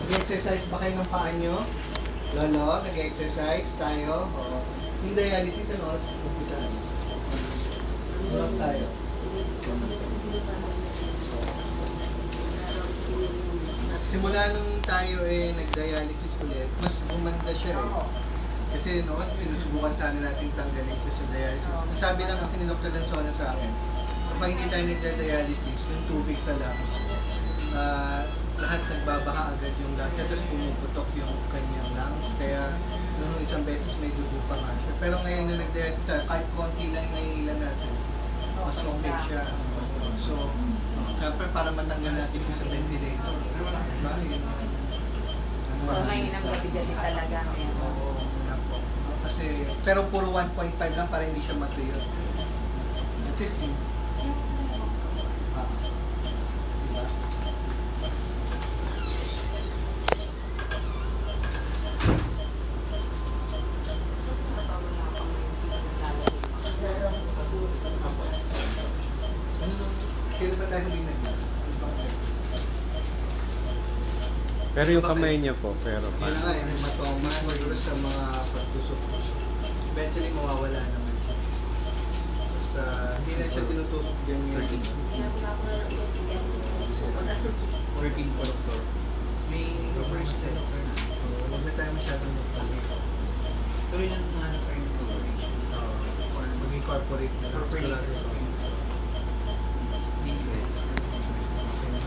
Nag-exercise ba kayo ng paa nyo? Lolo, nag-exercise tayo. O, yung dialysis, ano oras umpisa? Oras tayo. Simula nung tayo nag-dialysis ulit, mas gumanda siya Kasi noon, pinusubukan sana natin tanggalin siya sa dialysis. Ang sabi lang kasi ni Dr. Lanzona sa akin, kapag hindi tayo nagda-dialysis, yung tubig sa lungs, lahat nagbabaha agad yung lungs, tapos pumuputok yung kanyang lungs. Kaya noong isang beses may dugo pa nga siya. Pero ngayon na nag-dialysis tayo, kahit konti lang yung naiilan natin, mas okay siya. So, syempre para matanggal natin yung sa ventilator. Diba? So, may nang-gabi-gabi talaga. Oo. Kasi, pero puro 1.5 lang para hindi siya matuyo. At least, diba? Kailan ba tayo hindi Pero yung kamay niya po, pero yun nga, yung hematoma siguro sa mga pagtusok-tusok. Eventually mawawala naman siya. Basta hindi na siya tinutusok dyan yung working for doctor. May operation tayo for na. Huwag na tayo masyadong magpapit. Tuloy lang mga for yung operation. Or mag-incorporate na lang.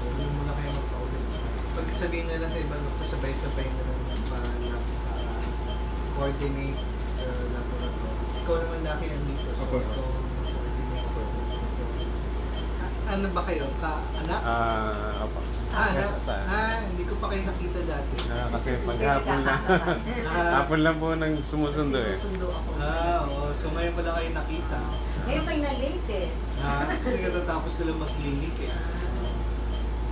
Hindi muna kayo magpa-ulit. Pag sabihin na lang sa ibang sabay-sabay na lang coordinate laboratory. Ikaw naman laki yan dito. So, ano ba kayo? Anak? Opo. Anak? Hindi ko pa kayo nakita dati. Kasi paghapon lang. Hapon lang po nang sumusundo Sumusundo ako. Oo. So ngayon ko lang kayo nakita. Ngayon kayo na late Kasi katatapos ko lang mag-clinic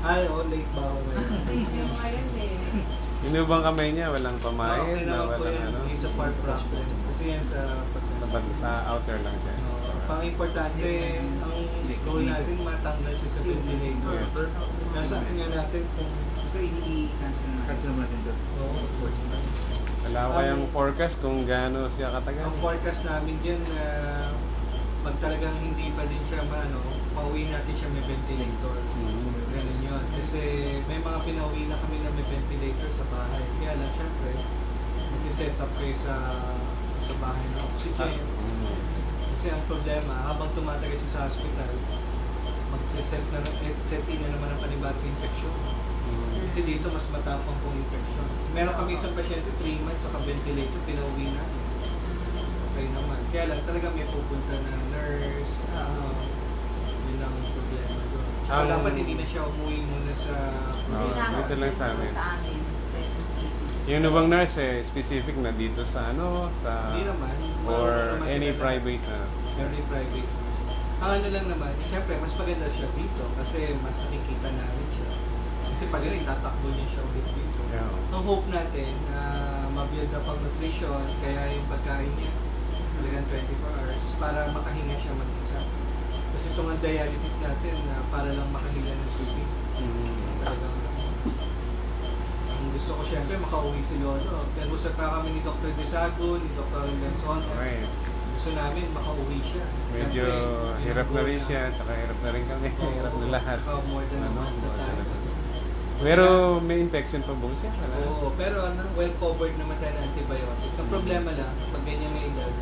Ay, late ba ako ngayon? Late yung ngayon Yun bang kamay niya? Walang pamain? Okay naman po walang yan. Yung sa part problem. Kasi yan sa outer lang siya. Pang-importante, ang goal natin matanggal siya sa ventilator. Nasa kanya natin kung Pero i-cancel naman natin ito. Wala ko kayang forecast kung gaano siya katagal. ang forecast namin dyan pag talagang hindi pa din siya pauwi natin siya may ventilator. Ganun yun. Kasi may mga pinauwi na kami na may ventilator sa bahay. Kaya lang, syempre, magsiset up kayo sa bahay na oxygen. Kasi ang problema, habang tumatagal siya sa hospital, set in na naman ang panibagong infection. Kasi dito mas matapang pong infection. Meron kami isang pasyente, 3 months sa ventilator, pinauwi na. Okay naman. Kaya lang talaga may pupunta na nurse, yun ang problema doon. So dapat hindi na siya umuwi muna sa... dito lang sa amin. Sa amin, Quezon City. Yung bang nurse specific na dito sa sa... Hindi naman. Or any private Any private. Ang ano lang naman, siyempre mas maganda siya dito kasi mas nakikita namin siya. Kasi pag rin, tatakbo niya siya ulit dito. Yeah. Ang hope natin na ma-build up ang nutrition, kaya yung pagkain niya talagang 24 hours para makahinga siya mag-isa. Kasi itong dialysis natin para lang makahinga ng tubig. Talagang ang gusto ko siyempre makauwi si Lolo. Nag-usap pa kami ni Dr. Desago, ni Dr. Lanzona. Okay. Gusto namin makauwi siya. Medyo Siyempre, hirap na rin siya, tsaka hirap na rin kami. Hirap na lahat. More than a month na tayo. Pero may infection pa ba siya? Oo, pero well covered naman tayo ng antibiotics. Ang problema lang, pag ganyan may edad,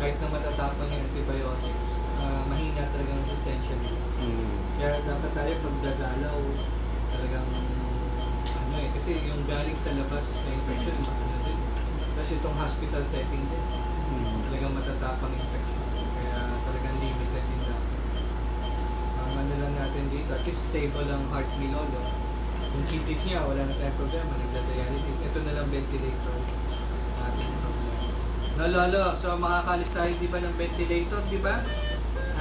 kahit na matatapang yung antibiotics, mahina talaga ang resistensya nila. Kaya dapat tayo pagdadalaw, talagang kasi yung galing sa labas na infection, makina din. Kasi itong hospital setting din, talagang matatapang infection. Kaya talagang limited din dapat. Ang ano lang natin dito, at least stable ang heart ni Lolo. Yung kidneys niya, wala na tayong problema, nagda-dialysis. Ito na lang ventilator. Ating problema. No, Lolo, so makakalis tayo di ba ng ventilator, di ba?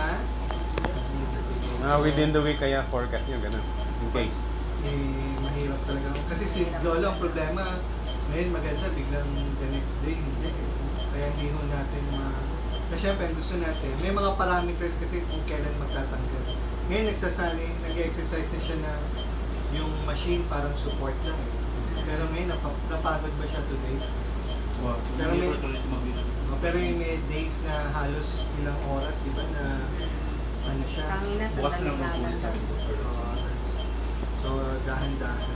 Ha? Within the week kaya forecast nyo, gano'n. In case. Mahirap talaga. Kasi si Lolo, ang problema, ngayon maganda, biglang the next day, hindi. Kaya hindi ho natin Kasi syempre, gusto natin, may mga parameters kasi kung kailan magtatanggal. Ngayon nag-exercise na siya na yung machine parang support lang Pero ngayon, napagod ba siya today? Wow. Pero Hindi may- ko ulit mabilis. Pero yung may days na halos ilang oras, di ba, na ano siya? Kangina sa Bukas lang dami magpulis natin. ako. So, dahan-dahan.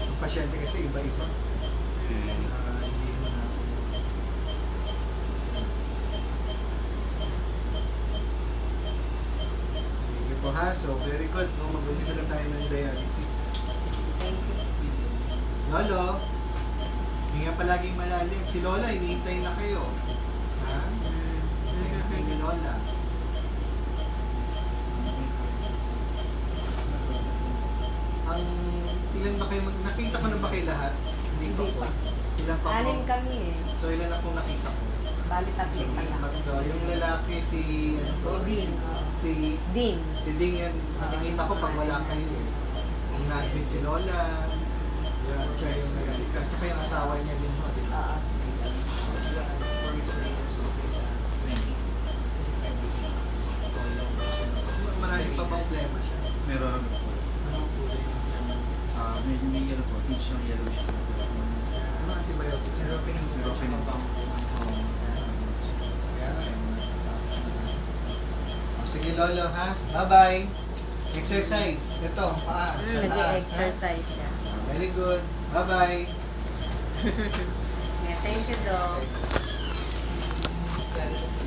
Ang pasyente kasi iba-iba. Hindi mo na. Sige po ha, so very good. No, mag-umpisa lang tayo ng dialysis. Thank you. Lolo, hinga palaging malalim. Si Lola, iniintay na kayo. Ha? Iniintay na kayo ni Lola. Ang ilan ba kayo nakita ko na ba kayo lahat? Hindi Hindi pa pa. po. Ilan pa po? Anim kami eh. So ilan na pong nakita ko? Bali tatlo pa lang. Tatlo. Yung lalaki si ano to? Si Dean. Si Dean. si Ding yan. Nakikita ko pag wala kayo eh. Yung na-admit si Lola. Yan, siya yung nag-asikas. Tsaka yung asawa niya din ho. Di ba? Oo. Marami pa bang problema siya? Meron ano po. Anong kulay ng problema? Medyo may yellow po. Tinge ng yellowish po. Anong antibiotics? Pero pinag- Kaya nga eh. O, sige Lolo ha. Bye-bye. Exercise. Ito, paa. Tataas, ha? Nag-exercise siya. Very good. Bye-bye. Yeah, thank you, Doc. Scarlett.